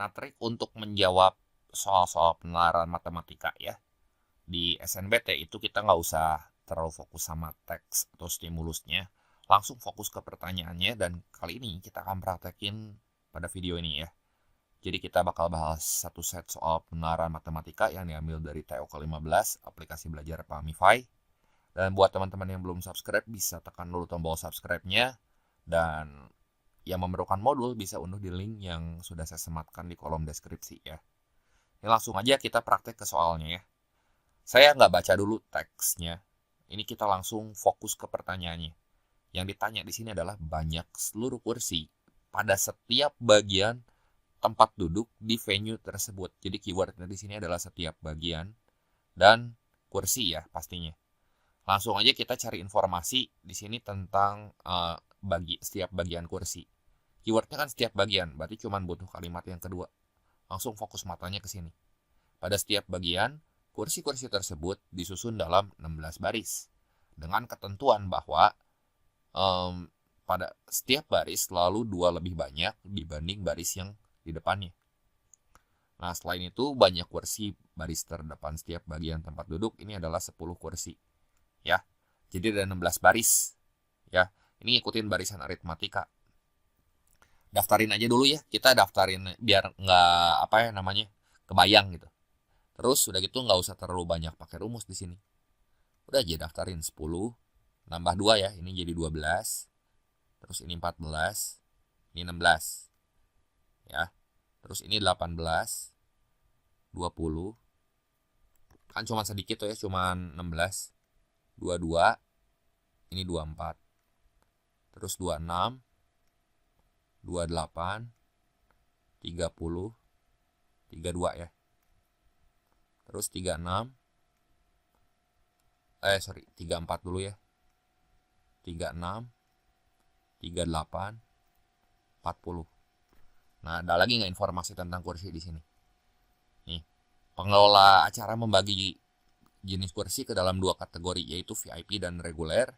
Nah, trik untuk menjawab soal-soal penelaran matematika ya, di SNBT itu kita nggak usah terlalu fokus sama teks atau stimulusnya, langsung fokus ke pertanyaannya, dan kali ini kita akan praktekin pada video ini ya. Jadi kita bakal bahas satu set soal penelaran matematika yang diambil dari TO ke-15, aplikasi belajar Pamify. Dan buat teman-teman yang belum subscribe, bisa tekan dulu tombol subscribe-nya. Dan yang memerlukan modul bisa unduh di link yang sudah saya sematkan di kolom deskripsi ya. Ini langsung aja kita praktek ke soalnya ya. Saya nggak baca dulu teksnya. Ini kita langsung fokus ke pertanyaannya. Yang ditanya di sini adalah banyak seluruh kursi pada setiap bagian tempat duduk di venue tersebut. Jadi keywordnya di sini adalah setiap bagian dan kursi ya pastinya. Langsung aja kita cari informasi di sini tentang setiap bagian kursi. Keywordnya kan setiap bagian, berarti cuma butuh kalimat yang kedua. Langsung fokus matanya ke sini. Pada setiap bagian, kursi-kursi tersebut disusun dalam 16 baris. Dengan ketentuan bahwa pada setiap baris selalu 2 lebih banyak dibanding baris yang di depannya. Nah, selain itu banyak kursi baris terdepan setiap bagian tempat duduk ini adalah 10 kursi. Ya. Jadi ada 16 baris. Ya. Ini ngikutin barisan aritmatika. Daftarin aja dulu ya. Kita daftarin biar nggak kebayang gitu. Terus udah gitu nggak usah terlalu banyak pakai rumus di sini. Udah aja daftarin 10 nambah 2 ya. Ini jadi 12. Terus ini 14. Ini 16. Ya. Terus ini 18. 20. Kan cuma sedikit tuh ya, cuma 16. 22. Ini 24. Terus 26. 28. 30. 32 ya. Terus 36. 34 dulu ya. 36. 38. 40. Nah, ada lagi nggak informasi tentang kursi di sini? Nih, pengelola acara membagi jenis kursi ke dalam 2 kategori, yaitu VIP dan reguler.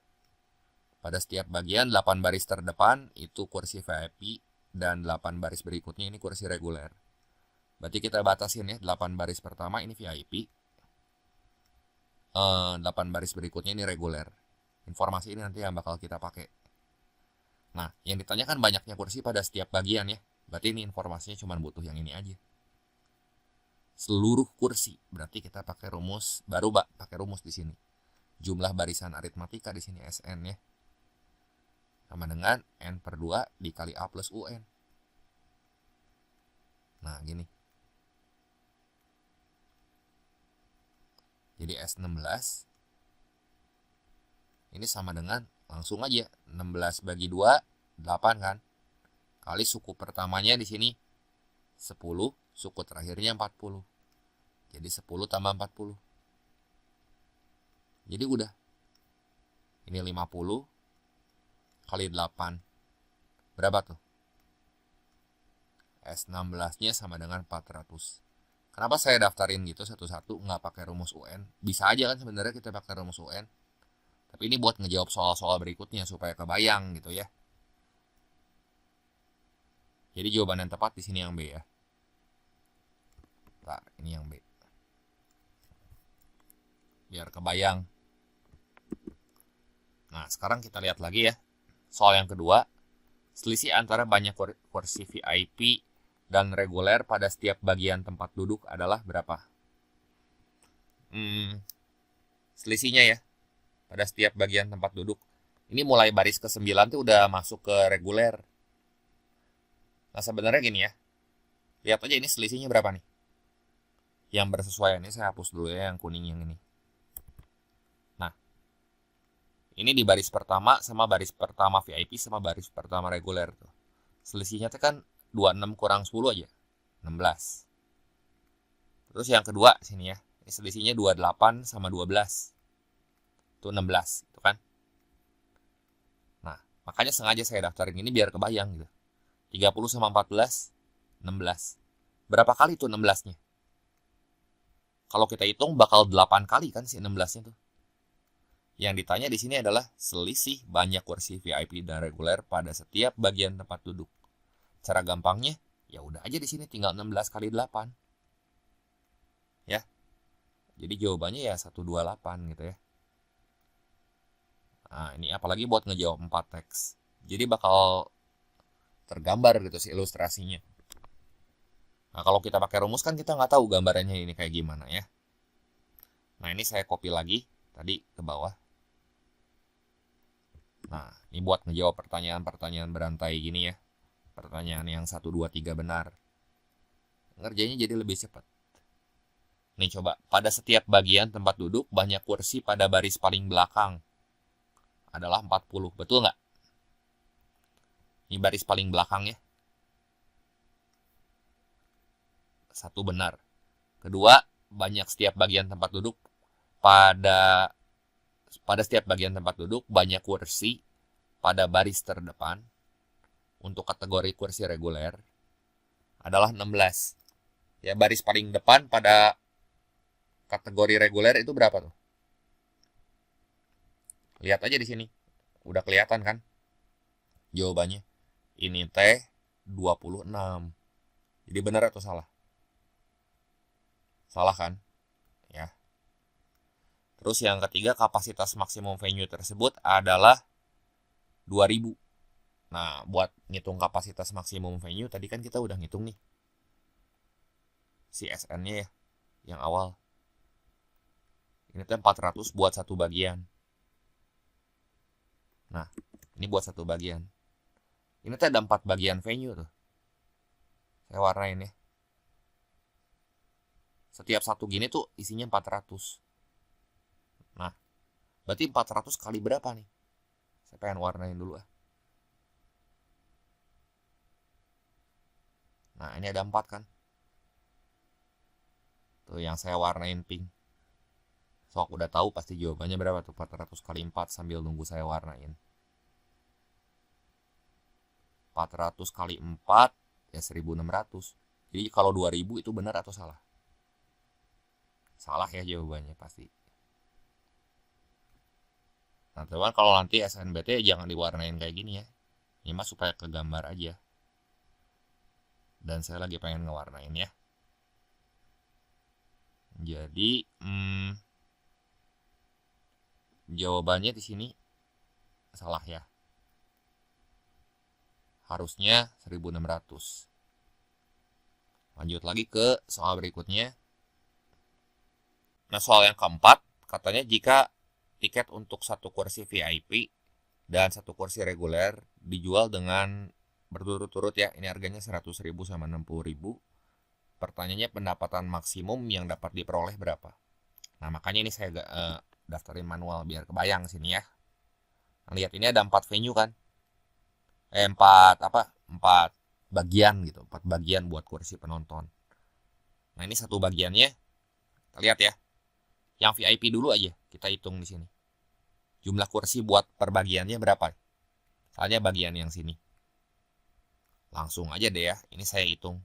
Pada setiap bagian 8 baris terdepan itu kursi VIP dan 8 baris berikutnya ini kursi reguler. Berarti kita batasin ya, 8 baris pertama ini VIP, 8 baris berikutnya ini reguler. Informasi ini nanti yang bakal kita pakai. Nah, yang ditanyakan banyaknya kursi pada setiap bagian ya. Berarti ini informasinya cuma butuh yang ini aja. Seluruh kursi, berarti kita pakai rumus, pakai rumus di sini. Jumlah barisan aritmatika di sini SN ya. Sama dengan N per 2 dikali A plus UN. Nah, gini. Jadi S16 ini sama dengan, langsung aja, 16 bagi 2, 8 kan. Kali suku pertamanya di sini 10, suku terakhirnya 40. Jadi 10 tambah 40. Jadi udah. Ini 50 kali 8. Berapa tuh? S16-nya sama dengan 400. Kenapa saya daftarin gitu satu-satu, nggak pakai rumus UN? Bisa aja kan sebenarnya kita pakai rumus UN. Tapi ini buat ngejawab soal-soal berikutnya supaya kebayang gitu ya. Jadi jawaban yang tepat di sini yang B ya. Nah, ini yang B. Biar kebayang. Nah, sekarang kita lihat lagi ya. Soal yang kedua, selisih antara banyak kursi VIP dan reguler pada setiap bagian tempat duduk adalah berapa? Selisihnya ya, pada setiap bagian tempat duduk. Ini mulai baris ke-9 tuh udah masuk ke reguler. Nah, sebenarnya gini ya. Lihat aja ini selisihnya berapa nih. Yang bersesuaian ini saya hapus dulu ya, yang kuning yang ini. Nah, ini di baris pertama sama baris pertama VIP sama baris pertama reguler tuh. Selisihnya tuh kan 26 kurang 10 aja. 16. Terus yang kedua sini ya. Ini selisihnya 28 sama 12. Itu 16, itu kan. Nah, makanya sengaja saya daftarin ini biar kebayang gitu. 30 sama 14, 16. Berapa kali tuh 16-nya? Kalau kita hitung bakal 8 kali kan si 16-nya tuh. Yang ditanya di sini adalah selisih banyak kursi VIP dan reguler pada setiap bagian tempat duduk. Cara gampangnya, Ya udah aja di sini tinggal 16 kali 8. Ya. Jadi jawabannya ya 128 gitu ya. Nah, ini apalagi buat ngejawab 4 teks. Jadi bakal tergambar gitu sih ilustrasinya. Nah, kalau kita pakai rumus kan kita nggak tahu gambarannya ini kayak gimana ya. Nah, ini saya copy lagi tadi ke bawah. Nah, ini buat ngejawab pertanyaan-pertanyaan berantai gini ya. Pertanyaan yang 1, 2, 3 benar. Ngerjainnya jadi lebih cepat. Nih coba, pada setiap bagian tempat duduk banyak kursi pada baris paling belakang adalah 40. Betul nggak? Ini baris paling belakang ya. 1 benar. Kedua, banyak setiap bagian tempat duduk pada setiap bagian tempat duduk banyak kursi pada baris terdepan untuk kategori kursi reguler adalah 16. Ya, baris paling depan pada kategori reguler itu berapa tuh? Lihat aja di sini. Udah kelihatan kan? Jawabannya. Ini teh 26. Jadi benar atau salah? Salah kan? Ya. Terus yang ketiga, kapasitas maksimum venue tersebut adalah 2000. Nah, buat ngitung kapasitas maksimum venue tadi kan kita udah ngitung nih. Si SN-nya ya, yang awal. Ini tuh 400 buat satu bagian. Nah, ini buat satu bagian. Ini tuh ada 4 bagian venue tuh. Saya warnain ya. Setiap satu gini tuh isinya 400. Nah, berarti 400 kali berapa nih? Saya pengen warnain dulu ah. Nah, ini ada 4 kan? Tuh yang saya warnain pink. Sok udah tahu pasti jawabannya berapa tuh? 400 kali 4 sambil nunggu saya warnain. 400 kali 4 ya 1600. Jadi kalau 2000 itu benar atau salah? Salah ya jawabannya pasti. Nah, teman kalau nanti SNBT jangan diwarnain kayak gini ya. Ini mah supaya kegambar aja. Dan saya lagi pengen ngewarnain ya. Jadi, jawabannya di sini salah ya. Harusnya 1600. Lanjut lagi ke soal berikutnya. Nah, soal yang keempat, katanya jika tiket untuk satu kursi VIP dan satu kursi reguler dijual dengan berturut-turut ya, ini harganya 100.000 sama 60.000. Pertanyaannya pendapatan maksimum yang dapat diperoleh berapa? Nah, makanya ini saya daftarin manual biar kebayang sini ya. Nah, lihat ini ada 4 venue kan? 4 bagian gitu, 4 bagian buat kursi penonton. Nah, ini satu bagiannya. Kita lihat ya. Yang VIP dulu aja kita hitung di sini. Jumlah kursi buat per bagiannya berapa? Soalnya bagian yang sini. Langsung aja deh ya. Ini saya hitung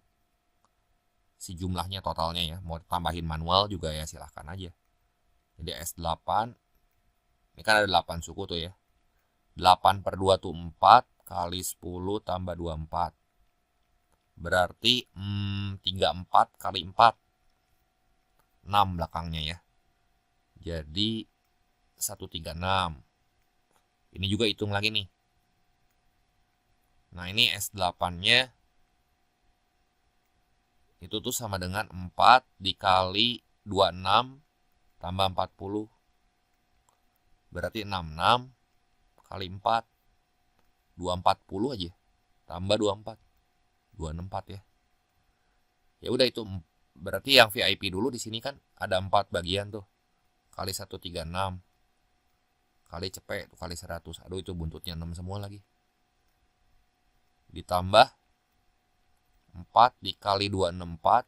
si jumlahnya totalnya ya. Mau tambahin manual juga ya silahkan aja. Jadi S8. Ini kan ada 8 suku tuh ya. 8 per 2 tuh 4 kali 10 tambah 24. Berarti 34 kali 4. 6 belakangnya ya. Jadi 136. Ini juga hitung lagi nih. Nah, ini S8-nya itu tuh sama dengan 4 dikali 26 tambah 40. Berarti 66 kali 4. 240 aja. Tambah 24. 264 ya. Ya udah itu berarti yang VIP dulu di sini kan ada 4 bagian tuh. Kali 136. Kali cepet tuh kali 100. Aduh itu buntutnya 6 semua lagi. Ditambah 4 dikali 264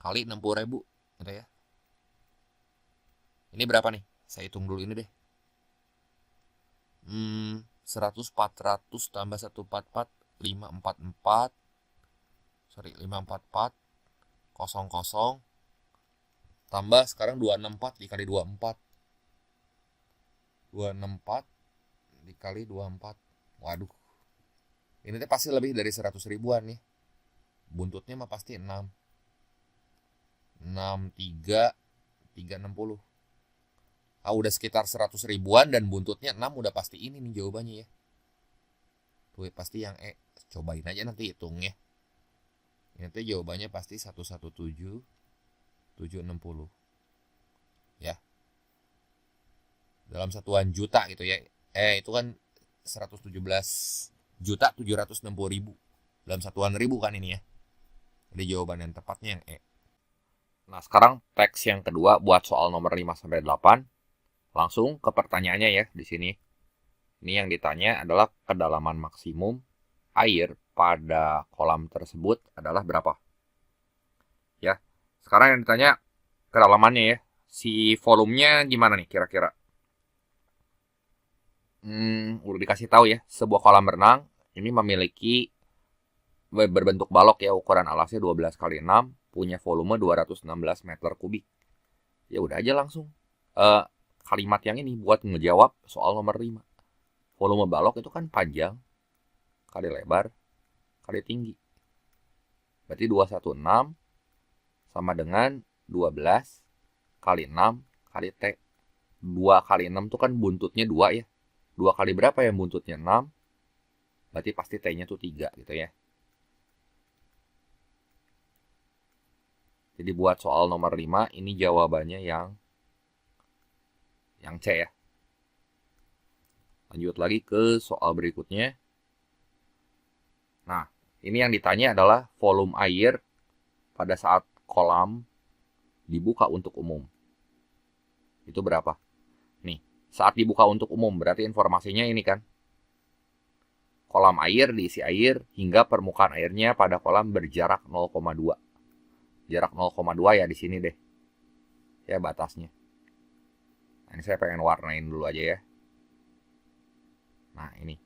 kali 60.000 gitu ya. Ini berapa nih? Saya hitung dulu ini deh. 100 400 tambah 144 544 544 00 tambah sekarang 264 dikali 24. 264 dikali 24. Waduh. Ini tuh pasti lebih dari 100 ribuan nih. Buntutnya mah pasti 6. 63 360. Ah, udah sekitar 100 ribuan dan buntutnya 6, udah pasti ini nih jawabannya ya. Tuh pasti yang E. Cobain aja nanti hitungnya. Ini tuh jawabannya pasti 117 760. Ya. Dalam satuan juta gitu ya. Itu kan 117.760.000. Dalam satuan ribu kan ini ya. Jadi jawaban yang tepatnya yang E. Nah, sekarang teks yang kedua buat soal nomor 5 sampai 8. Langsung ke pertanyaannya ya di sini. Ini yang ditanya adalah kedalaman maksimum air pada kolam tersebut adalah berapa? Ya. Sekarang yang ditanya kedalamannya ya. Si volumenya gimana nih kira-kira? Udah dikasih tahu ya, sebuah kolam renang ini memiliki berbentuk balok ya, ukuran alasnya 12 kali 6, punya volume 216 meter kubik. Ya udah aja langsung kalimat yang ini buat ngejawab soal nomor 5. Volume balok itu kan panjang kali lebar kali tinggi. Berarti 216 sama dengan 12 kali 6 kali T. 2 kali 6 itu kan buntutnya 2 ya. 2 kali berapa yang buntutnya? 6. Berarti pasti T-nya tuh 3 gitu ya. Jadi buat soal nomor 5 ini jawabannya yang C ya. Lanjut lagi ke soal berikutnya. Nah, ini yang ditanya adalah volume air pada saat kolam dibuka untuk umum. Itu berapa? Nih, saat dibuka untuk umum berarti informasinya ini kan. Kolam air diisi air hingga permukaan airnya pada kolam berjarak 0,2. Jarak 0,2 ya di sini deh. Ya batasnya. Nah, ini saya pengen warnain dulu aja ya. Nah, ini.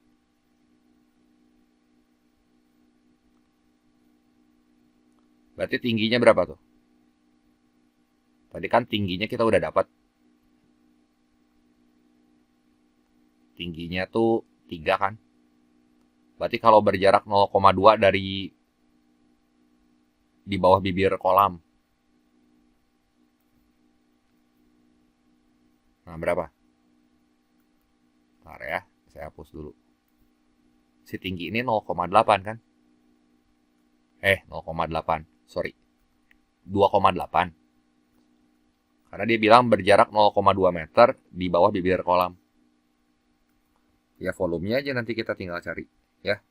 Berarti tingginya berapa tuh? Tadi kan tingginya kita udah dapat. Tingginya tuh 3 kan? Berarti kalau berjarak 0,2 dari di bawah bibir kolam. Nah, berapa? Bentar ya, saya hapus dulu. Si tinggi ini 0,8 kan? 0,8. Sorry. 2,8. Karena dia bilang berjarak 0,2 meter di bawah bibir kolam. Ya volumenya aja nanti kita tinggal cari. Ya.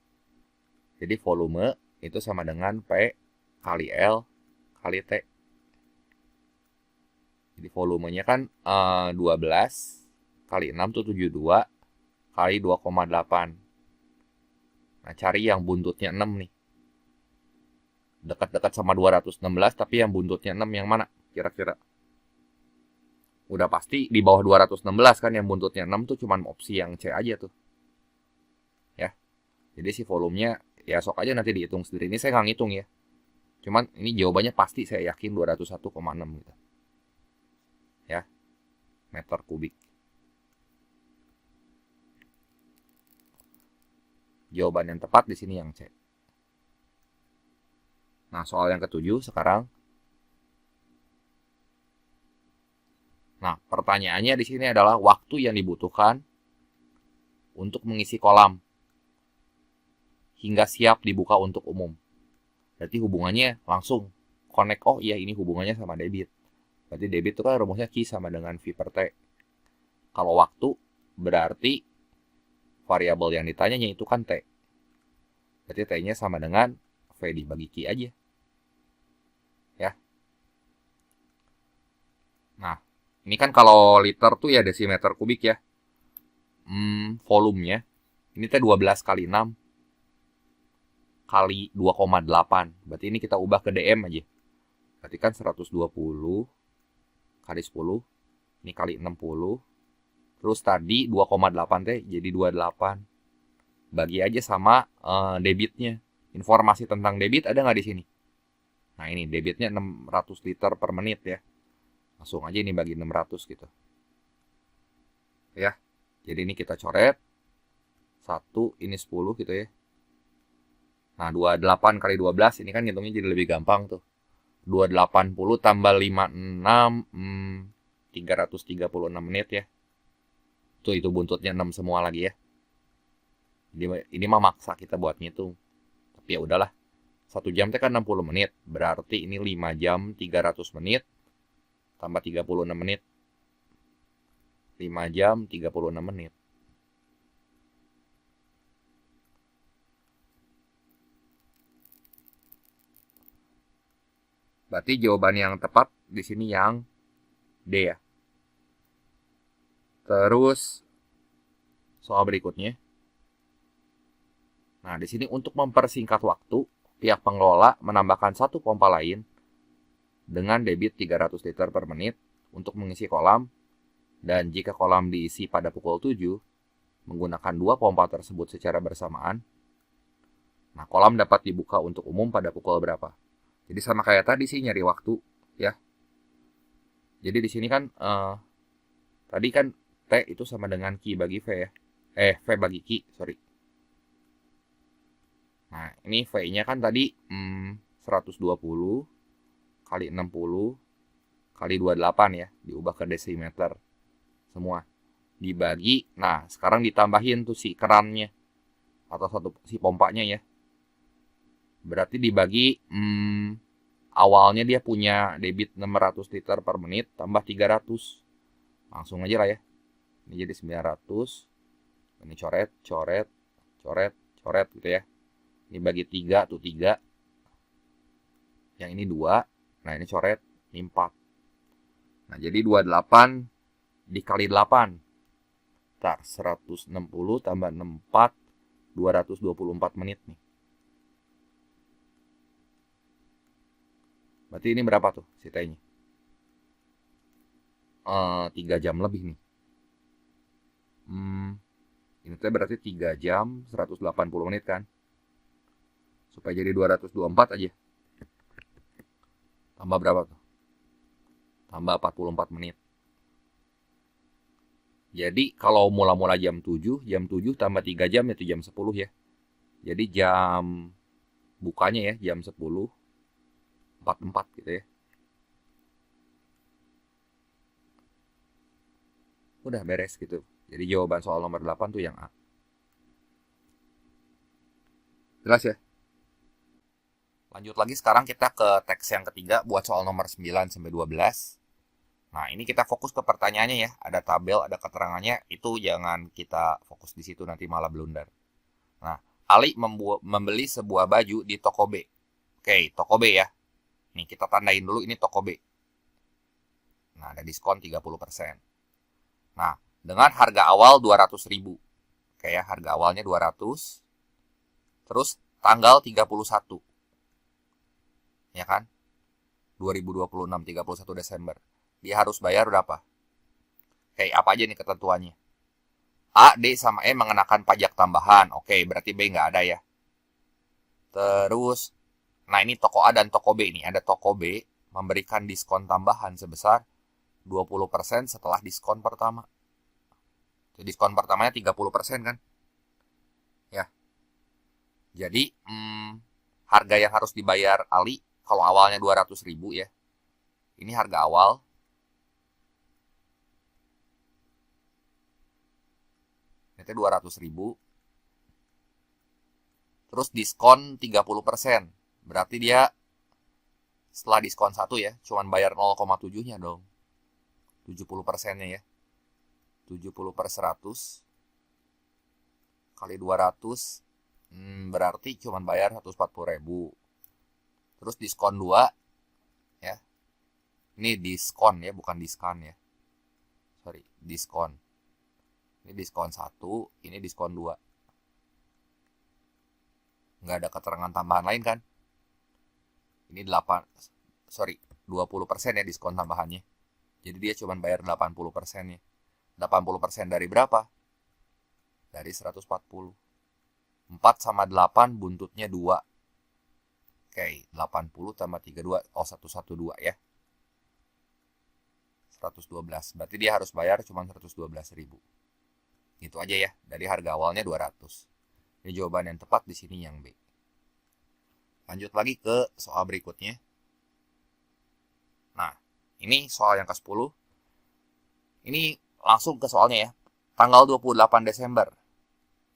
Jadi volume itu sama dengan P kali L kali T. Jadi volumenya kan 12 kali 6 itu 72 kali 2,8. Nah, cari yang buntutnya 6 nih. Dekat-dekat sama 216 tapi yang buntutnya 6 yang mana kira-kira? Udah pasti di bawah 216 kan, yang buntutnya 6 tuh cuman opsi yang C aja tuh. Ya. Jadi si volumenya ya sok aja nanti dihitung sendiri. Ini saya nggak ngitung ya. Cuman ini jawabannya pasti saya yakin 201,6 gitu. Ya. Meter kubik. Jawaban yang tepat di sini yang C. Nah, soal yang ketujuh sekarang. Nah, pertanyaannya di sini adalah waktu yang dibutuhkan untuk mengisi kolam hingga siap dibuka untuk umum. Berarti hubungannya langsung connect. Oh iya, ini hubungannya sama debit. Berarti debit itu kan rumusnya Q sama dengan V per T. Kalau waktu berarti variabel yang ditanyanya itu kan T. Berarti T-nya sama dengan V dibagi Q aja. Ya. Nah, ini kan kalau liter tuh ya desimeter kubik ya. Volumenya ini teh 12 kali 6 kali 2,8. Berarti ini kita ubah ke DM aja. Berarti kan 120 kali 10. Ini kali 60. Terus tadi 2,8 teh jadi 28. Bagi aja sama debitnya. Informasi tentang debit ada nggak di sini? Nah, ini debitnya 600 liter per menit ya. Langsung aja ini bagi 600 gitu. Ya. Jadi ini kita coret. 1, ini 10 gitu ya. Nah, 28 kali 12 ini kan ngitungnya jadi lebih gampang tuh. 280 tambah 56, 336 menit ya. Tuh, itu buntutnya 6 semua lagi ya. Ini mah maksa kita buat ngitung. Tapi ya udahlah. 1 jam kan 60 menit. Berarti ini 5 jam 300 menit. Tambah 36 menit. 5 jam 36 menit. Berarti jawaban yang tepat di sini yang D ya. Terus soal berikutnya. Nah, di sini untuk mempersingkat waktu, pihak pengelola menambahkan satu pompa lain dengan debit 300 liter per menit untuk mengisi kolam, dan jika kolam diisi pada pukul 7 menggunakan dua pompa tersebut secara bersamaan, nah kolam dapat dibuka untuk umum pada pukul berapa? Jadi sama kayak tadi sih, nyari waktu ya. Jadi di sini kan tadi kan T itu sama dengan Q bagi V ya. V bagi Q, sorry. Nah, ini V-nya kan tadi 120 kali 60 kali 28 ya, diubah ke desimeter semua. Dibagi, nah sekarang ditambahin tuh si kerannya atau si pompanya ya. Berarti dibagi awalnya dia punya debit 600 liter per menit tambah 300. Langsung aja lah ya. Ini jadi 900. Ini coret, coret, coret, coret gitu ya. Ini bagi 3 tuh 3. Yang ini 2. Nah, ini coret, ini 4. Nah, jadi 28 dikali 8. Ntar 160 tambah 64, 224 menit nih. Berarti ini berapa tuh si T-nya? 3 jam lebih nih. Ini tuh berarti 3 jam 180 menit kan? Supaya jadi 224 aja. Tambah berapa tuh? Tambah 44 menit. Jadi kalau mula-mula jam 7 tambah 3 jam itu jam 10 ya. Jadi jam bukanya ya jam 10, 44 gitu ya. Udah beres gitu. Jadi jawaban soal nomor 8 tuh yang A. Jelas ya? Lanjut lagi sekarang kita ke teks yang ketiga buat soal nomor 9 sampai 12. Nah, ini kita fokus ke pertanyaannya ya. Ada tabel, ada keterangannya. Itu jangan kita fokus di situ, nanti malah blunder. Nah, Ali membeli sebuah baju di toko B. Oke, toko B ya. Nih, kita tandain dulu ini toko B. Nah, ada diskon 30%. Nah, dengan harga awal 200.000. Oke ya, harga awalnya 200. Terus tanggal 31. Ya kan? 2026, 31 Desember. Dia harus bayar berapa? Oke, apa aja nih ketentuannya? A, D, sama E mengenakan pajak tambahan. Oke, berarti B nggak ada ya. Terus, nah ini toko A dan toko B nih. Ada toko B memberikan diskon tambahan sebesar 20% setelah diskon pertama. Jadi diskon pertamanya 30% kan? Ya. Jadi, harga yang harus dibayar Ali, kalau awalnya 200.000 ya. Ini harga awal. Itu 200.000. Terus diskon 30%. Berarti dia setelah diskon 1 ya, cuman bayar 0,7-nya dong. 70%-nya ya. 70/100 kali 200 berarti cuman bayar 140.000. Terus diskon 2 ya. Ini diskon ya, bukan diskon ya. Sorry, diskon. Ini diskon 1, ini diskon 2. Nggak ada keterangan tambahan lain kan? Ini 20% ya diskon tambahannya. Jadi dia cuma bayar 80% ya. 80% dari berapa? Dari 140. 4 sama 8 buntutnya 2. Oke, 80 tambah 32. Oh, 112 ya. 112. Berarti dia harus bayar cuma 112.000. Itu aja ya. Dari harga awalnya 200. Ini jawaban yang tepat di sini yang B. Lanjut lagi ke soal berikutnya. Nah, ini soal yang ke-10. Ini langsung ke soalnya ya. Tanggal 28 Desember,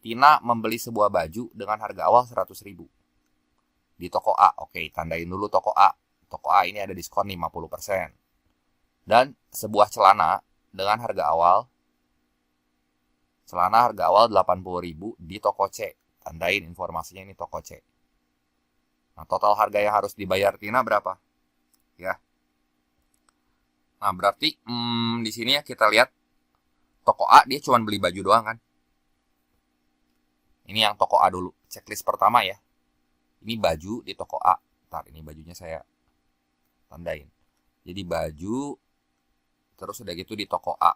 Tina membeli sebuah baju dengan harga awal 100.000 di toko A. Oke, tandain dulu toko A. Toko A ini ada diskon 50%. Dan sebuah celana dengan harga awal 80.000 di toko C. Tandain informasinya ini toko C. Nah, total harga yang harus dibayar Tina berapa? Ya. Nah, berarti di sini ya kita lihat toko A dia cuma beli baju doang kan. Ini yang toko A dulu. Checklist pertama ya. Ini baju di toko A. Ntar ini bajunya saya tandain. Jadi baju, terus udah gitu di toko A.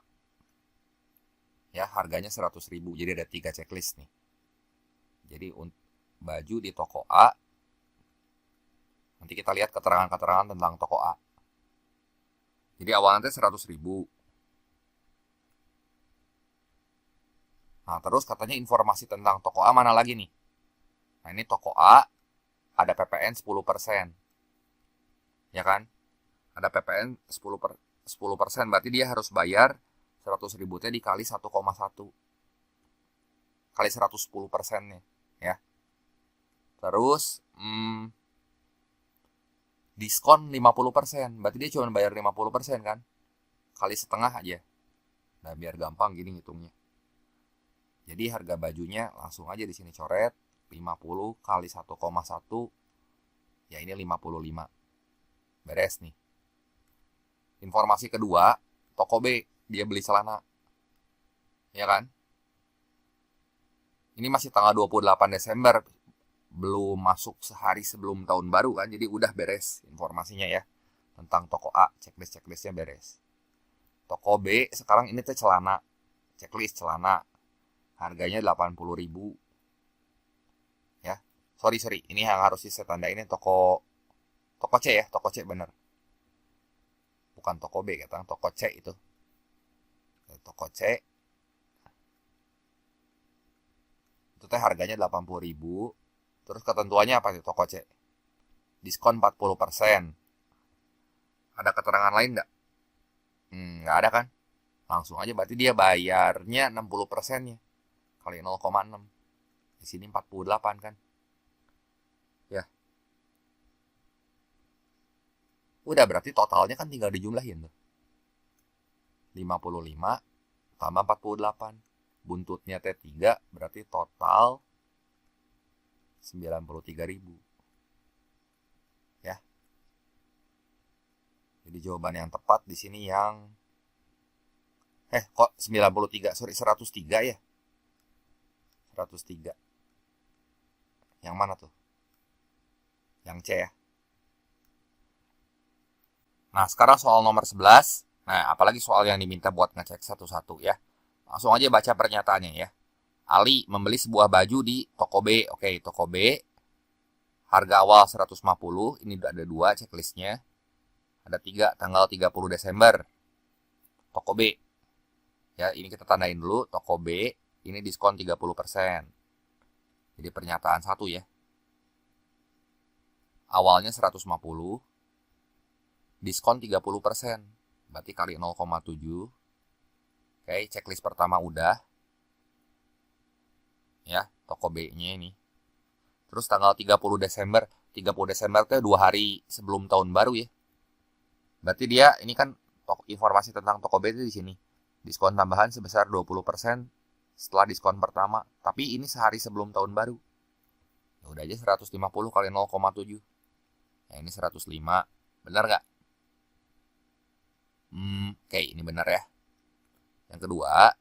Ya, harganya 100.000. Jadi ada 3 checklist nih. Jadi baju di toko A. Nanti kita lihat keterangan-keterangan tentang toko A. Jadi awalnya 100.000. Nah, terus katanya informasi tentang toko A mana lagi nih? Nah, ini toko A ada PPN 10%. Ya kan? Ada PPN 10%, berarti dia harus bayar 100.000 teh dikali 1,1. Kali 110%-nya, ya. Terus diskon 50%, berarti dia cuma bayar 50% kan? Kali setengah aja. Nah, biar gampang gini ngitungnya. Jadi harga bajunya langsung aja di sini coret 50 kali 1,1, ya ini 55. Beres nih. Informasi kedua, toko B, dia beli celana. Ya kan? Ini masih tanggal 28 Desember, belum masuk sehari sebelum tahun baru kan, jadi udah beres informasinya ya. Tentang toko A, checklist-checklistnya beres. Toko B, sekarang ini tuh celana. Checklist celana. Harganya 80.000. Ya. Sorry, ini yang harus saya tandain ini toko C ya, toko C bener. Bukan toko B, kata toko C itu. Toko C. Itu teh harganya 80.000. Terus ketentuannya apa sih toko C? Diskon 40%. Ada keterangan lain nggak? Nggak ada kan? Langsung aja berarti dia bayarnya 60%-nya. Kali 0,6. Di sini 48 kan? Ya. Udah berarti totalnya kan tinggal dijumlahin tuh. 55 tambah 48. Buntutnya T3 berarti total 93.000. Ya. Jadi jawaban yang tepat di sini yang kok 93? Sorry, 103 ya. 103. Yang mana tuh? Yang C ya. Nah, sekarang soal nomor 11. Nah, apalagi soal yang diminta buat ngecek satu-satu ya. Langsung aja baca pernyataannya ya. Ali membeli sebuah baju di toko B. Oke, toko B. Harga awal 150. Ini ada 2 checklistnya. Ada 3, tanggal 30 Desember. Toko B. Ya, ini kita tandain dulu. Toko B. Ini diskon 30%. Jadi pernyataan 1 ya. Awalnya 150. Diskon 30%. Berarti kali 0,7. Oke, checklist pertama udah. Ya, toko B-nya ini. Terus tanggal 30 Desember. 30 Desember itu 2 hari sebelum tahun baru ya. Berarti dia ini kan informasi tentang toko B itu di sini. Diskon tambahan sebesar 20% setelah diskon pertama. Tapi ini sehari sebelum tahun baru. Ya udah aja 150 kali 0,7. Ya ini 105. Benar nggak? Oke, ini benar ya. Yang kedua,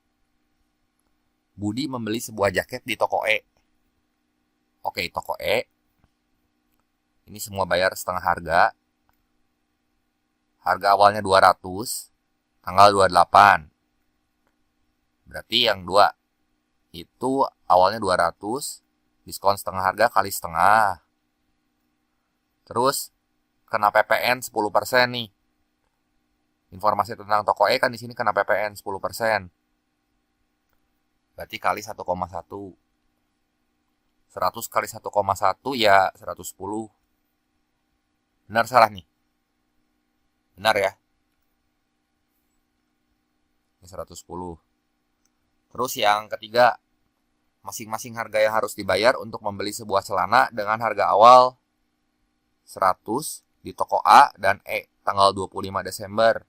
Budi membeli sebuah jaket di toko E. Oke, toko E. Ini semua bayar setengah harga. Harga awalnya 200, tanggal 28. Berarti yang 2 itu awalnya 200, diskon setengah harga kali setengah. Terus kena PPN 10% nih. Informasi tentang toko E kan di sini kena PPN 10%. Berarti kali 1,1. 100 kali 1,1 ya 110. Benar salah nih? Benar ya? Ini 110. Terus yang ketiga, masing-masing harga yang harus dibayar untuk membeli sebuah celana dengan harga awal 100 di toko A dan E tanggal 25 Desember.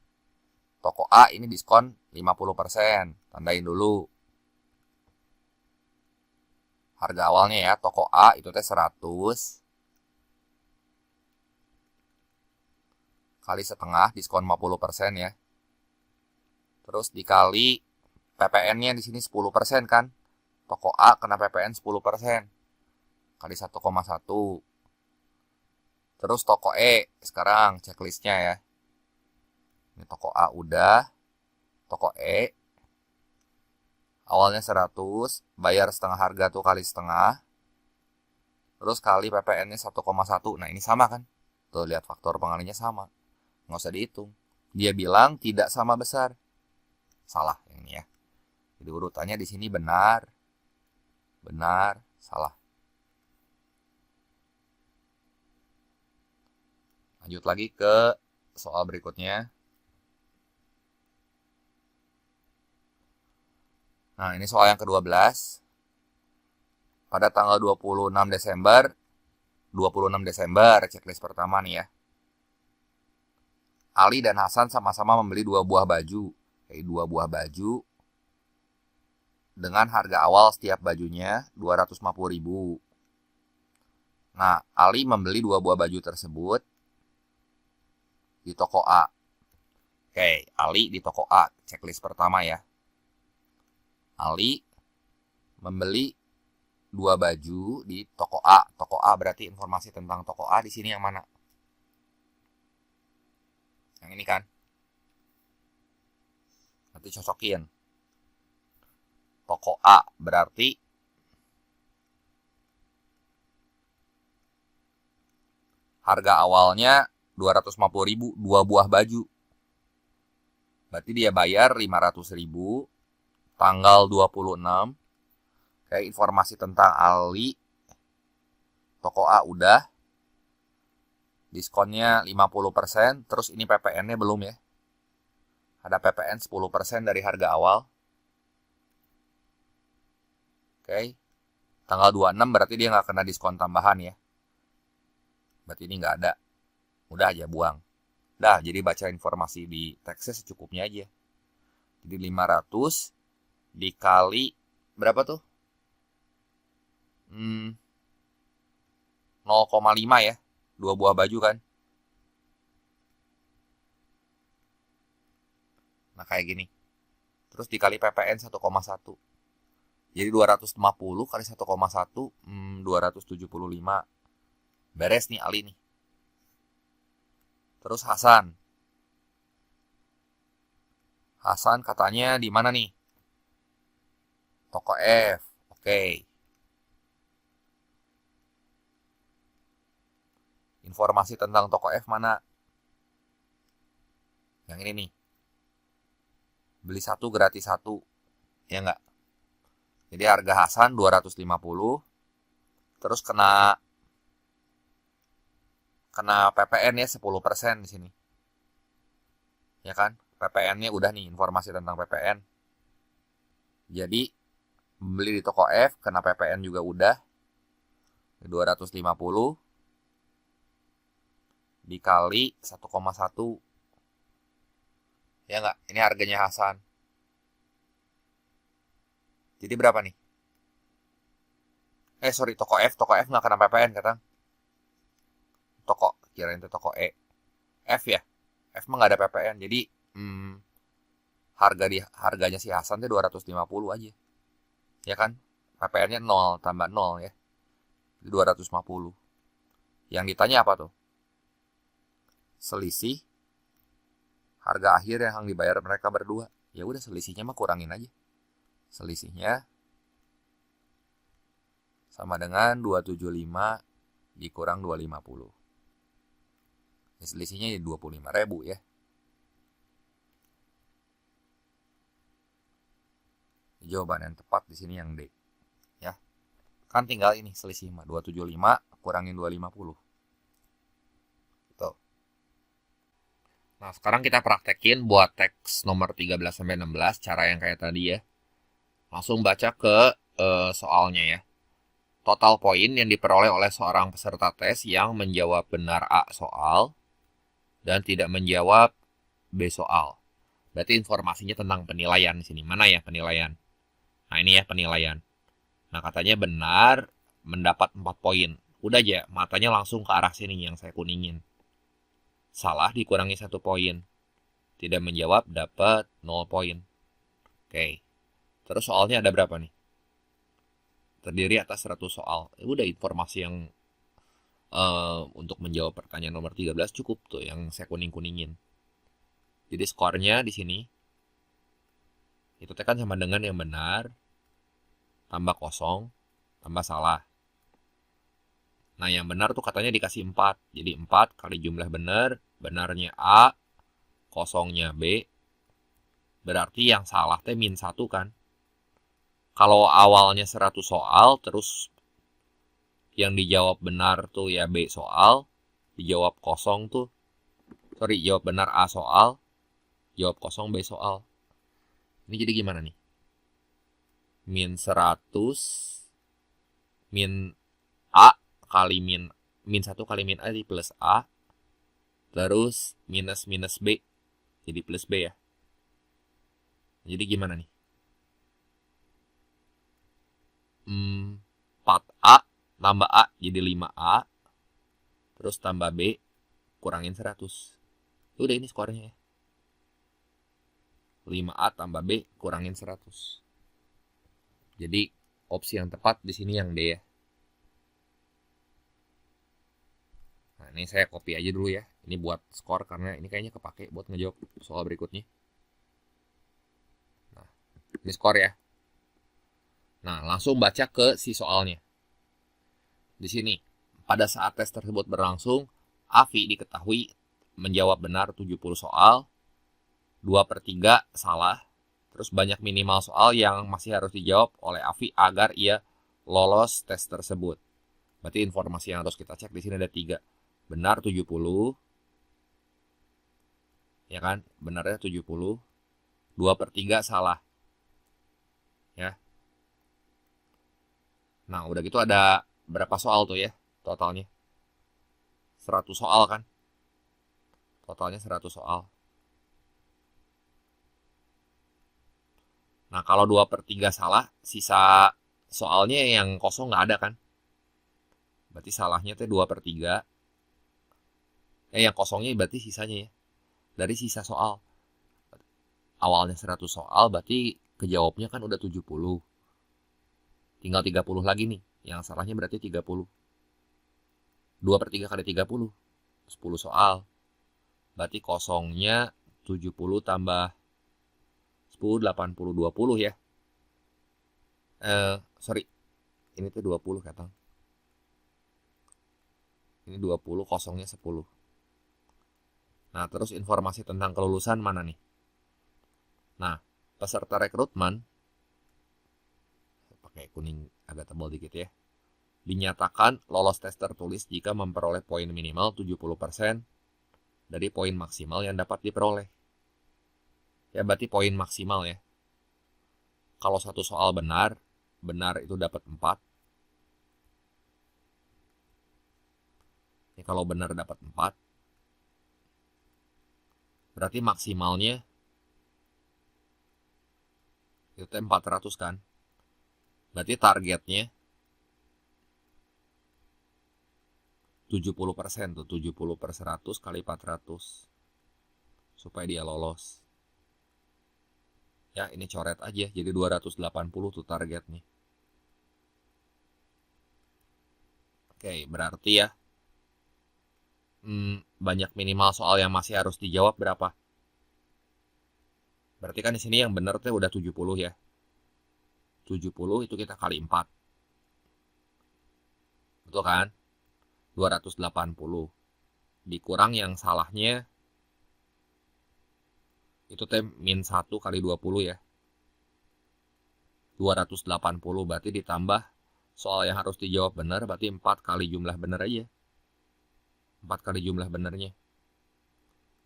Toko A ini diskon 50%. Tandain dulu. Harga awalnya ya, toko A itu teh 100 kali setengah, diskon 50% ya. Terus dikali PPN-nya di sini 10% kan. Toko A kena PPN 10%. Kali 1,1. Terus toko E, sekarang checklistnya ya. Ini toko A udah. Toko E, awalnya 100, bayar setengah harga tuh kali setengah. Terus kali PPN-nya 1,1. Nah ini sama kan. Tuh lihat faktor pengalinya sama. Nggak usah dihitung. Dia bilang tidak sama besar. Salah yang ini ya. Jadi urutannya di sini benar, salah. Lanjut lagi ke soal berikutnya. Nah, ini soal yang ke-12. Pada tanggal 26 Desember, checklist pertama nih ya. Ali dan Hasan sama-sama membeli 2 buah baju. 2 buah baju dengan harga awal setiap bajunya 250.000. Nah, Ali membeli 2 buah baju tersebut di toko A. Oke, Ali di toko A, checklist pertama ya. Ali membeli 2 baju di toko A. Toko A berarti informasi tentang toko A di sini yang mana? Yang ini kan? Nanti cocokin. Toko A berarti harga awalnya 250.000, 2 buah baju. Berarti dia bayar 500.000 tanggal 26. Kayak informasi tentang Ali, toko A udah. Diskonnya 50%, terus ini PPN-nya belum ya. Ada PPN 10% dari harga awal. Oke. Tanggal 26 berarti dia nggak kena diskon tambahan ya. Berarti ini nggak ada. Udah aja buang. Dah, jadi baca informasi di teksnya secukupnya aja. Jadi 500 dikali berapa tuh? 0,5 ya. 2 buah baju kan. Nah kayak gini. Terus dikali PPN 1,1. Jadi 250 kali 1,1, 275. Beres nih Ali nih. Terus Hasan. Hasan katanya di mana nih? Toko F. Oke. Informasi tentang toko F mana? Yang ini nih. Beli 1 gratis 1. Ya enggak? Jadi harga Hasan 250. Terus kena PPN ya 10% di sini. Ya kan? PPN-nya udah nih, informasi tentang PPN. Jadi membeli di toko F kena PPN juga udah. 250 dikali 1,1. Ya enggak? Ini harganya Hasan. Jadi berapa nih? Toko F nggak kena PPN katang. Kirain itu toko E. F ya? F mah nggak ada PPN. Jadi harganya si Hasan tuh 250 aja. Ya kan? PPN-nya 0 tambah 0 ya. Jadi 250. Yang ditanya apa tuh? Selisih harga akhir yang dibayar mereka berdua. Ya udah, selisihnya mah kurangin aja. Selisihnya sama dengan 275 dikurang 250. Ya, selisihnya 25.000 ya. Jawaban yang tepat di sini yang D. Ya. Kan tinggal ini selisih 275 kurangin 250. Gitu. Nah, sekarang kita praktekin buat teks nomor 13 sampai 16, cara yang kayak tadi ya. Langsung baca ke soalnya ya. Total poin yang diperoleh oleh seorang peserta tes yang menjawab benar A soal dan tidak menjawab B soal. Berarti informasinya tentang penilaian di sini. Mana ya penilaian? Nah, ini ya penilaian. Nah, katanya benar mendapat 4 poin. Udah aja, matanya langsung ke arah sini yang saya kuningin. Salah dikurangi 1 poin. Tidak menjawab dapat 0 poin. Oke. Terus soalnya ada berapa nih? Terdiri atas 100 soal. Udah informasi yang untuk menjawab pertanyaan nomor 13 cukup tuh yang saya kuning-kuningin. Jadi skornya di sini itu kan sama dengan yang benar tambah kosong tambah salah. Nah, yang benar tuh katanya dikasih 4. Jadi 4 kali jumlah benar, benarnya A, kosongnya B. Berarti yang salah teh min 1 kan. Kalau awalnya 100 soal, terus yang dijawab benar tuh ya B soal, dijawab kosong tuh, jawab benar A soal, jawab kosong B soal. Ini jadi gimana nih? Min 100, min A kali min 1 kali min A jadi plus A, terus minus B, jadi plus B ya. Jadi gimana nih? 4A tambah A jadi 5A, terus tambah B kurangin 100. Udah ini skornya ya. 5A tambah B kurangin 100. Jadi opsi yang tepat di sini yang D ya. Nah, ini saya copy aja dulu ya. Ini buat skor karena ini kayaknya kepake buat ngejawab soal berikutnya. Nah, ini skor ya. Nah, langsung baca ke si soalnya. Di sini, pada saat tes tersebut berlangsung, Afi diketahui menjawab benar 70 soal, 2/3 salah, terus banyak minimal soal yang masih harus dijawab oleh Afi agar ia lolos tes tersebut. Berarti informasi yang harus kita cek di sini ada 3. Benar 70, ya kan? Benarnya 70, 2/3 salah. Ya. Nah, udah gitu ada berapa soal tuh ya totalnya? 100 soal kan? Totalnya 100 soal. Nah, kalau 2/3 salah, sisa soalnya yang kosong nggak ada kan? Berarti salahnya tuh 2/3. Yang kosongnya berarti sisanya ya. Dari sisa soal. Awalnya 100 soal, berarti kejawabnya kan udah 70. Tinggal 30 lagi nih. Yang salahnya berarti 30. 2/3 kali 30. 10 soal. Berarti kosongnya 70 tambah 10, 80, 20 ya. Sorry. Ini tuh 20 katang. Ini 20, kosongnya 10. Nah, terus informasi tentang kelulusan mana nih? Nah, peserta rekrutmen, pakai kuning agak tebal dikit ya, dinyatakan lolos tes tertulis jika memperoleh poin minimal 70% dari poin maksimal yang dapat diperoleh. Ya, berarti poin maksimal ya. Kalau satu soal benar itu dapat 4. Ya, kalau benar dapat 4, berarti maksimalnya itu 400 kan. Berarti targetnya 70% tuh, 70/100 kali 400 supaya dia lolos. Ya, ini coret aja jadi 280 tuh targetnya. Oke, berarti ya banyak minimal soal yang masih harus dijawab berapa? Berarti kan di sini yang benar tuh udah 70 ya. 70 itu kita kali 4. Betul kan? 280. Dikurang yang salahnya itu teh min 1 kali 20 ya. 280 berarti ditambah soal yang harus dijawab benar, berarti 4 kali jumlah benar aja. 4 kali jumlah benarnya.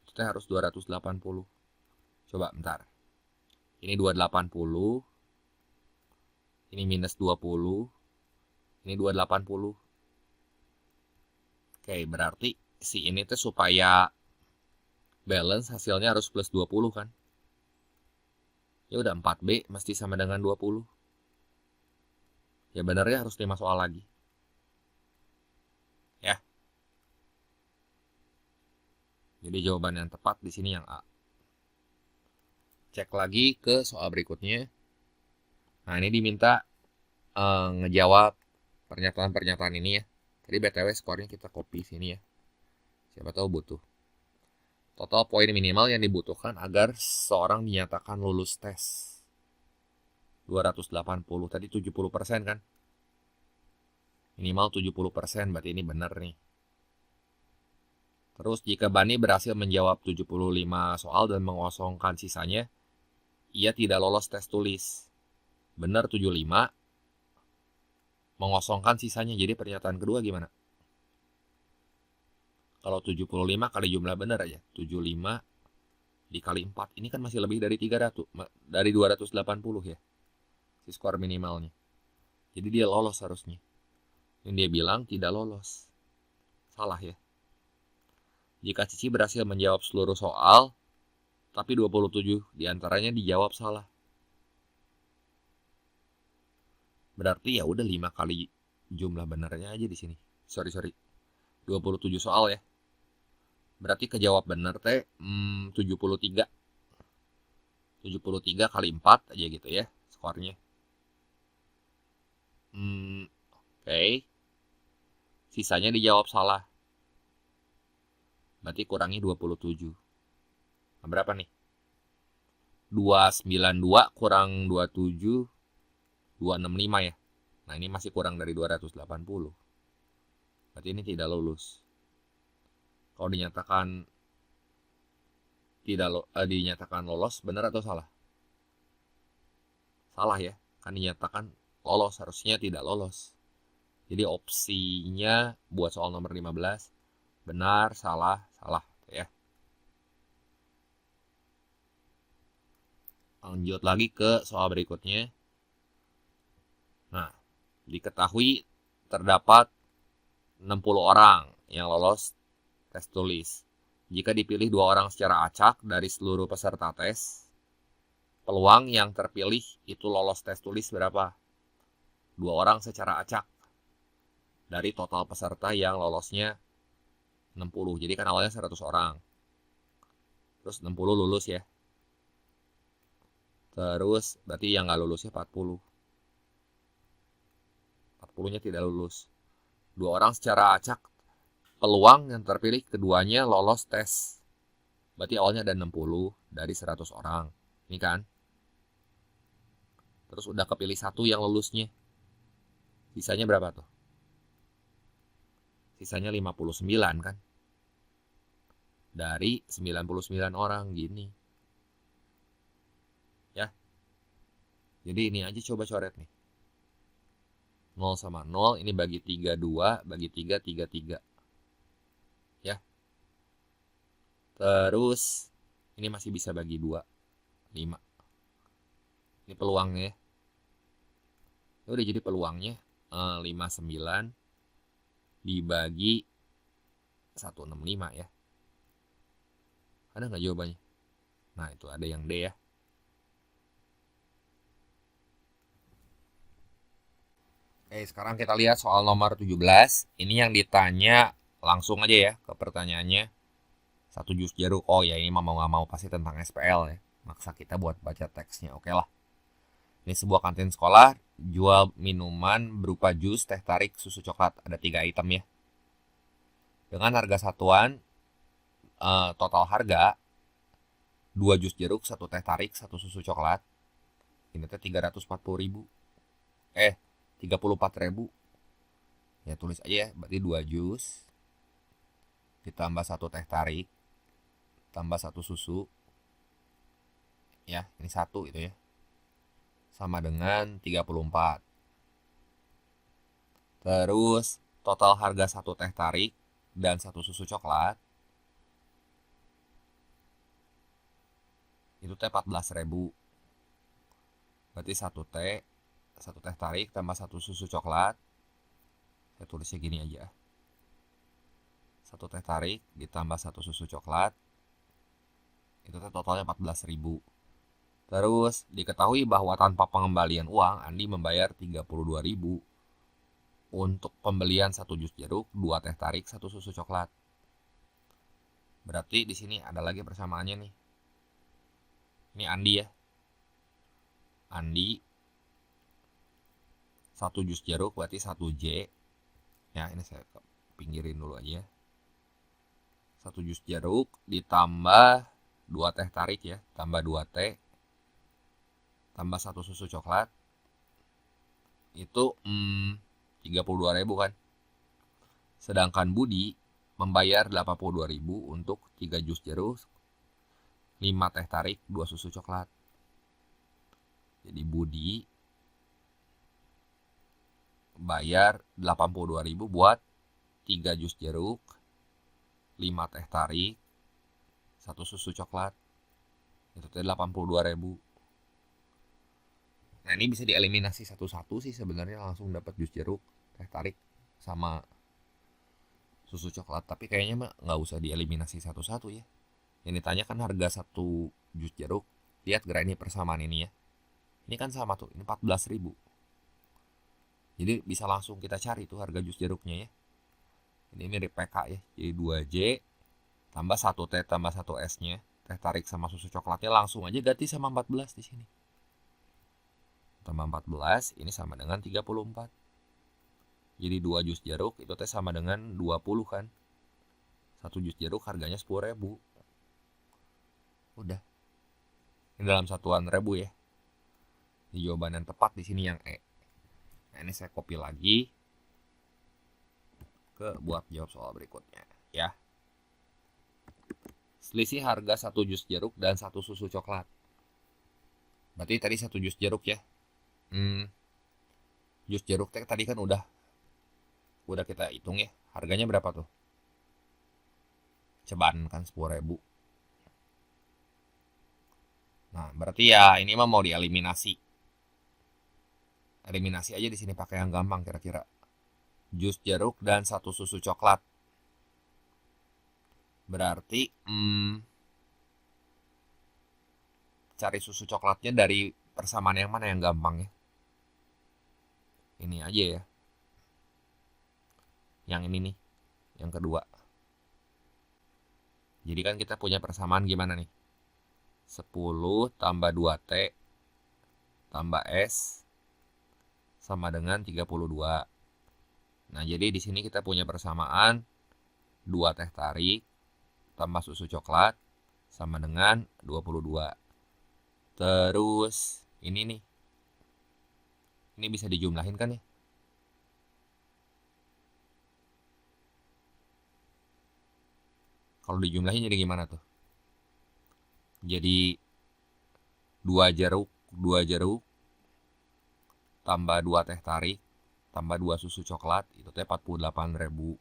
Itu teh harus 280. Coba bentar. Ini 280. Ini minus 20. Ini 280. Oke, berarti si ini tuh supaya balance hasilnya harus plus 20 kan. Ya udah 4B mesti sama dengan 20. Ya benernya harus 5 soal lagi. Ya. Jadi jawaban yang tepat di sini yang A. Cek lagi ke soal berikutnya. Nah, ini diminta ngejawab pernyataan-pernyataan ini ya. Tadi BTW skornya kita copy sini ya. Siapa tahu butuh. Total poin minimal yang dibutuhkan agar seorang dinyatakan lulus tes. 280, tadi 70% kan? Minimal 70%, berarti ini benar nih. Terus jika Bani berhasil menjawab 75 soal dan mengosongkan sisanya, ia tidak lolos tes tulis. Benar 75, mengosongkan sisanya. Jadi pernyataan kedua gimana? Kalau 75 kali jumlah benar aja, 75 dikali 4, ini kan masih lebih dari 300, dari 280 ya, si skor minimalnya. Jadi dia lolos harusnya. Yang dia bilang tidak lolos. Salah ya. Jika Cici berhasil menjawab seluruh soal, tapi 27 diantaranya dijawab salah. Berarti ya udah 5 kali jumlah benarnya aja di sini. Sorry. 27 soal ya. Berarti kejawab benar teh 73. 73 kali 4 aja gitu ya skornya. Oke. Sisanya dijawab salah. Berarti kurangi 27. Nah, berapa nih? 292 kurang 27, 265 ya. Nah, ini masih kurang dari 280. Berarti ini tidak lulus. Kalau dinyatakan dinyatakan lolos, benar atau salah? Salah ya, kan dinyatakan lolos, harusnya tidak lolos. Jadi opsinya buat soal nomor 15, benar, salah ya. Lanjut lagi ke soal berikutnya. Nah, diketahui terdapat 60 orang yang lolos tes tulis. Jika dipilih 2 orang secara acak dari seluruh peserta tes, peluang yang terpilih itu lolos tes tulis berapa? 2 orang secara acak dari total peserta yang lolosnya 60. Jadi kan awalnya 100 orang. Terus 60 lulus ya. Terus berarti yang nggak lulusnya 40. 40-nya tidak lulus. 2 orang secara acak, peluang yang terpilih keduanya lolos tes. Berarti awalnya ada 60 dari 100 orang. Ini kan. Terus udah kepilih 1 yang lulusnya. Sisanya berapa tuh? Sisanya 59 kan. Dari 99 orang gini. Ya. Jadi ini aja coba coret nih. 0 sama 0, ini bagi 3, 2, bagi 3, 3, 3. Ya. Terus, ini masih bisa bagi 2, 5. Ini peluangnya ya. Udah jadi peluangnya 59 dibagi 165 ya. Ada nggak jawabannya? Nah, itu ada yang D ya. Oke, sekarang kita lihat soal nomor 17. Ini yang ditanya langsung aja ya ke pertanyaannya. 1 jus jeruk. Oh ya, ini mau nggak mau pasti tentang SPL ya. Maksa kita buat baca teksnya. Oke lah. Ini sebuah kantin sekolah jual minuman berupa jus, teh tarik, susu coklat. Ada 3 item ya. Dengan harga satuan total harga 2 jus jeruk, 1 teh tarik, 1 susu coklat. Ini teh 340.000. 34.000. Ya tulis aja ya, berarti 2 jus ditambah 1 teh tarik tambah 1 susu. Ya, ini 1 itu ya. Sama dengan 34. Terus total harga 1 teh tarik dan 1 susu coklat itu teh 14.000. Berarti satu teh tarik tambah satu susu coklat. Saya tulisnya gini aja. Satu teh tarik ditambah satu susu coklat. Itu teh totalnya 14.000. Terus diketahui bahwa tanpa pengembalian uang, Andi membayar 32.000 untuk pembelian satu jus jeruk, 2 teh tarik, 1 susu coklat. Berarti di sini ada lagi persamaannya nih. Ini Andi ya. Andi 1 jus jeruk berarti 1 J. Ya, ini saya pinggirin dulu aja. 1 jus jeruk ditambah 2 teh tarik ya, tambah 2 teh tambah 1 susu coklat. Itu 32.000 kan. Sedangkan Budi membayar 82.000 untuk 3 jus jeruk, 5 teh tarik, 2 susu coklat. Jadi Budi bayar 82.000 buat 3 jus jeruk, 5 teh tarik, 1 susu coklat. Itu teh 82.000. Nah, ini bisa dieliminasi satu-satu sih sebenarnya, langsung dapat jus jeruk, teh tarik sama susu coklat. Tapi kayaknya mah nggak usah dieliminasi satu-satu ya. Yang ditanya kan harga satu jus jeruk. Lihat gerak ini persamaan ini ya. Ini kan sama tuh, ini 14.000. Jadi bisa langsung kita cari tuh harga jus jeruknya ya. Ini mirip PK ya. Jadi 2J tambah 1 T tambah 1 S-nya, teh tarik sama susu coklatnya langsung aja ganti sama 14 di sini. Tambah 14, ini sama dengan 34. Jadi 2 jus jeruk itu teh sama dengan 20 kan. 1 jus jeruk harganya 10.000. Udah. Ini dalam satuan ribu ya. Di jawaban yang tepat di sini yang E. Nah, ini saya copy lagi ke buat jawab soal berikutnya ya. Selisih harga 1 jus jeruk dan 1 susu coklat. Berarti tadi 1 jus jeruk ya. Jus jeruk tadi kan udah kita hitung ya. Harganya berapa tuh? Cobaan kan 10.000. Nah, berarti ya ini mah mau dieliminasi. Eliminasi aja di sini pakai yang gampang kira-kira. Jus jeruk dan 1 susu coklat. Berarti cari susu coklatnya dari persamaan yang mana yang gampang ya? Ini aja ya. Yang ini nih, yang kedua. Jadi kan kita punya persamaan gimana nih? 10 tambah 2T tambah S sama dengan 32. Nah, jadi di sini kita punya persamaan 2 teh tarik tambah susu coklat sama dengan 22. Terus ini nih. Ini bisa dijumlahin kan ya? Kalau dijumlahin jadi gimana tuh? Jadi 2 jeruk tambah 2 teh tarik tambah 2 susu coklat itu teh 48.000.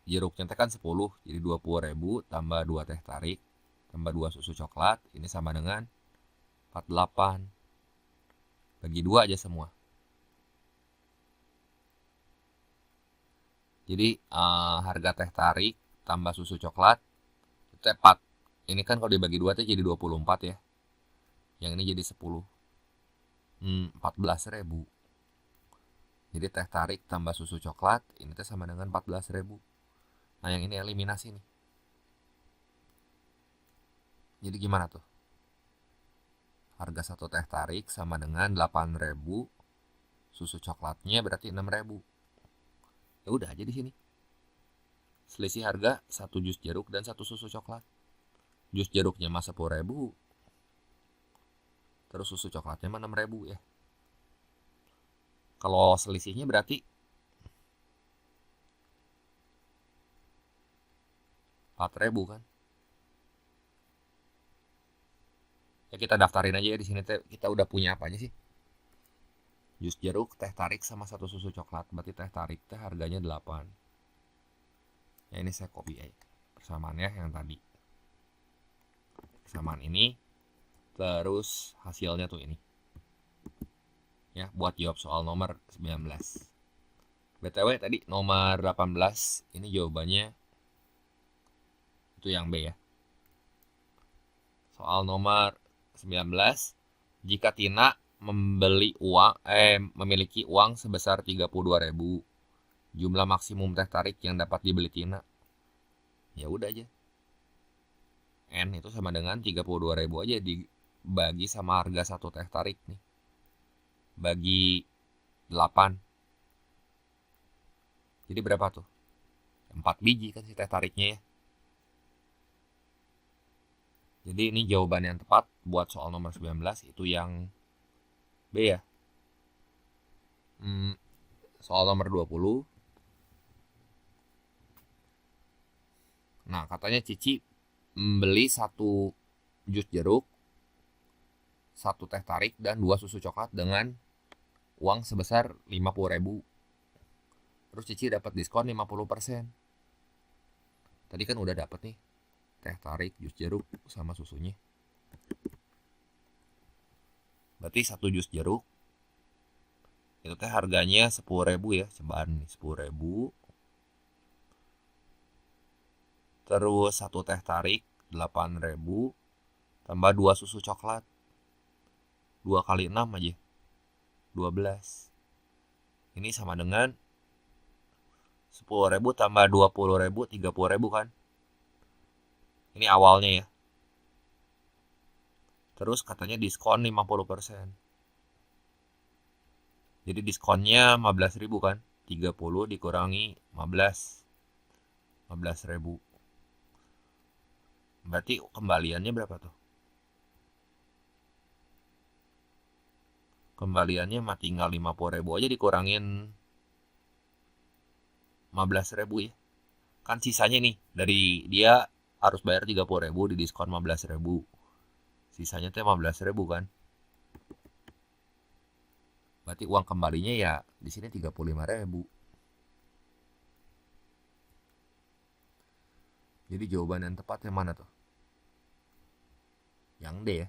Jeruknya teh kan 10, jadi 20.000 tambah 2 teh tarik tambah 2 susu coklat ini sama dengan 48. Bagi 2 aja semua. Jadi harga teh tarik tambah susu coklat itu 4. Ini kan kalau dibagi 2 teh jadi 24 ya. Yang ini jadi 10. 14.000. Jadi teh tarik tambah susu coklat ini teh sama dengan 14.000. Nah, yang ini eliminasi nih. Jadi gimana tuh? Harga 1 teh tarik sama dengan 8.000. Susu coklatnya berarti 6.000. Ya udah aja di sini. Selisih harga 1 jus jeruk dan 1 susu coklat. Jus jeruknya mah 10.000. Terus susu coklatnya mah 6.000 ya. Kalau selisihnya berarti 4.000 kan. Ya kita daftarin aja ya di sini teh kita udah punya apa aja sih? Jus jeruk, teh tarik sama 1 susu coklat. Berarti teh tarik teh harganya 8. Ya ini saya copy aja persamaannya yang tadi. kesamaan ini, terus hasilnya tuh ini. Ya, buat jawab soal nomor 19. BTW tadi nomor 18, ini jawabannya itu yang B ya. Soal nomor 19, jika Tina memiliki uang sebesar 32.000, jumlah maksimum teh tarik yang dapat dibeli Tina. Ya udah aja. N itu sama dengan 32.000 aja dibagi sama harga satu teh tarik nih. Bagi 8. Jadi berapa tuh? 4 biji kan si teh tariknya ya. Jadi ini jawaban yang tepat buat soal nomor 19 itu yang B ya. Soal nomor 20. Nah, katanya Cici membeli 1 jus jeruk, 1 teh tarik, dan 2 susu coklat dengan uang sebesar 50.000. Terus Cici dapat diskon 50%. Tadi kan udah dapat nih teh tarik, jus jeruk, sama susunya. Berarti 1 jus jeruk itu teh harganya 10.000 ya, cobaan nih 10.000. Terus 1 teh tarik 8.000 tambah 2 susu coklat. 2 kali 6 aja 12. Ini sama dengan 10.000 tambah 20.000 30.000 kan. Ini awalnya ya. Terus katanya diskon 50%. Jadi diskonnya 15.000 kan. 30 dikurangi 15. 15.000. Berarti kembaliannya berapa tuh? Kembaliannya mah tinggal 50.000 aja dikurangin 15.000 ya. Kan sisanya nih dari dia harus bayar 30.000 di diskon 15.000. Sisanya tuh 15.000 kan. Berarti uang kembalinya ya di sini 35.000. Jadi jawaban yang tepat yang mana tuh? Yang D ya.